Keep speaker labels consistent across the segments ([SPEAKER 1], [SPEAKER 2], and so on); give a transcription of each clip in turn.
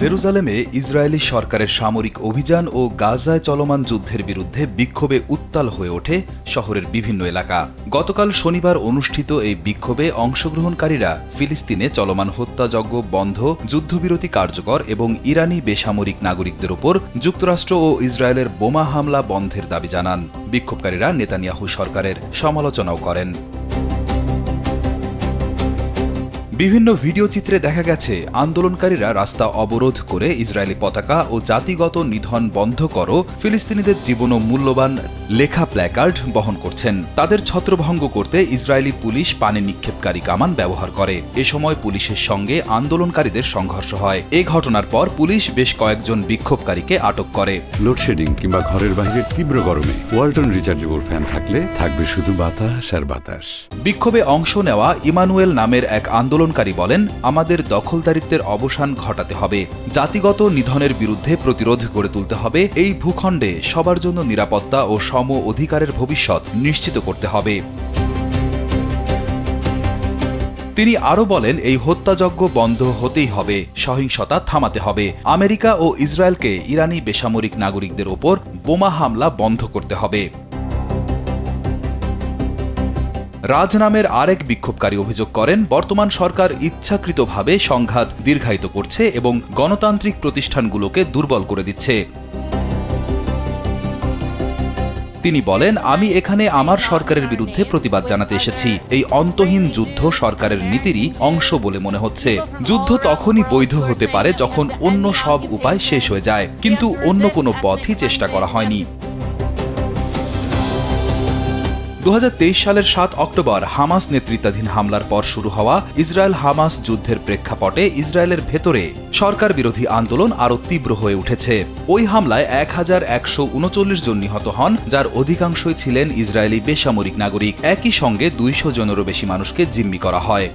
[SPEAKER 1] জেরুজালেমে ইসরায়েলি সরকারের সামরিক অভিযান ও গাজায় চলমান যুদ্ধের বিরুদ্ধে বিক্ষোভে উত্তাল হয়ে ওঠে শহরের বিভিন্ন এলাকা। গতকাল শনিবার অনুষ্ঠিত এই বিক্ষোভে অংশগ্রহণকারীরা ফিলিস্তিনে চলমান হত্যাযজ্ঞ বন্ধ, যুদ্ধবিরতি কার্যকর এবং ইরানি বেসামরিক নাগরিকদের ওপর যুক্তরাষ্ট্র ও ইসরায়েলের বোমা হামলা বন্ধের দাবি জানান। বিক্ষোভকারীরা নেতানিয়াহু সরকারের সমালোচনাও করেন। বিভিন্ন ভিডিও চিত্রে দেখা গেছে আন্দোলনকারীরা রাস্তা অবরোধ করে ইসরায়েলি পতাকা ও জাতিগত নিধন বন্ধ করো, ফিলিস্তিনিদের জীবনও মূল্যবান লেখা প্ল্যাকার্ড বহন করছেন। তাদের ছত্রভঙ্গ করতে ইসরায়েলি পুলিশ পানি নিক্ষেপকারী কামান ব্যবহার করে। এ সময় পুলিশের সঙ্গে আন্দোলনকারীদের সংঘর্ষ হয়। এই ঘটনার পর পুলিশ বেশ কয়েকজন বিক্ষোভকারীকে আটক করে।
[SPEAKER 2] লোডশেডিং কিংবা ঘরের বাইরের তীব্র গরমে ওয়ালটন রিচার্জেবল ফ্যান থাকলে থাকবে শুধু বাতাস আর বাতাস।
[SPEAKER 1] বিক্ষোভে অংশ নেওয়া ইমানুয়েল নামের এক আন্দোলনকারী বলেন, আমাদের দখলদারিত্বের অবসান ঘটাতে হবে, জাতিগত নিধনের বিরুদ্ধে প্রতিরোধ গড়ে তুলতে হবে, এই ভূখণ্ডে সবার জন্য নিরাপত্তা ও সম অধিকারের ভবিষ্যৎ নিশ্চিত করতে হবে। তিনি আরও বলেন, এই হত্যাযজ্ঞ বন্ধ হতেই হবে, সহিংসতা থামাতে হবে। আমেরিকা ও ইসরায়েলকে ইরানি বেসামরিক নাগরিকদের ওপর বোমা হামলা বন্ধ করতে হবে। রাজ নামের আরেক বিক্ষোভকারী অভিযোগ করেন, বর্তমান সরকার ইচ্ছাকৃতভাবে সংঘাত দীর্ঘায়িত করছে এবং গণতান্ত্রিক প্রতিষ্ঠানগুলোকে দুর্বল করে দিচ্ছে। তিনি বলেন, আমি এখানে আমার সরকারের বিরুদ্ধে প্রতিবাদ জানাতে এসেছি। এই অন্তহীন যুদ্ধ সরকারের নীতিরই অংশ বলে মনে হচ্ছে। যুদ্ধ তখনই বৈধ হতে পারে যখন অন্য সব উপায় শেষ হয়ে যায়, কিন্তু অন্য কোনো পথই চেষ্টা করা হয়নি। 2023 সালের 7 অক্টোবর হামাস নেতৃত্বাধীন হামলার পর শুরু হওয়া ইসরায়েল হামাস যুদ্ধের প্রেক্ষাপটে ইসরায়েলের ভেতরে সরকার বিরোধী আন্দোলন আরও তীব্র হয়ে উঠেছে। ওই হামলায় 1139 জন নিহত হন, যার অধিকাংশই ছিলেন ইসরায়েলি বেসামরিক নাগরিক। একই সঙ্গে 200 জনেরও বেশি মানুষকে জিম্মি করা হয়।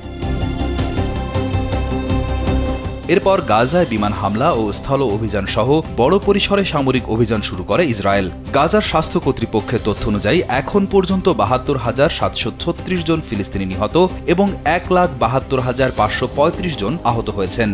[SPEAKER 1] এরপর গাজায় বিমান হামলা ও স্থল অভিযান সহ বড় পরিসরে সামরিক অভিযান শুরু করে ইসরায়েল। গাজার স্বাস্থ্য কর্তৃপক্ষের তথ্য অনুযায়ী এখন পর্যন্ত 72,736 জন ফিলিস্তিনি নিহত এবং 1,72,535 জন আহত হয়েছেন।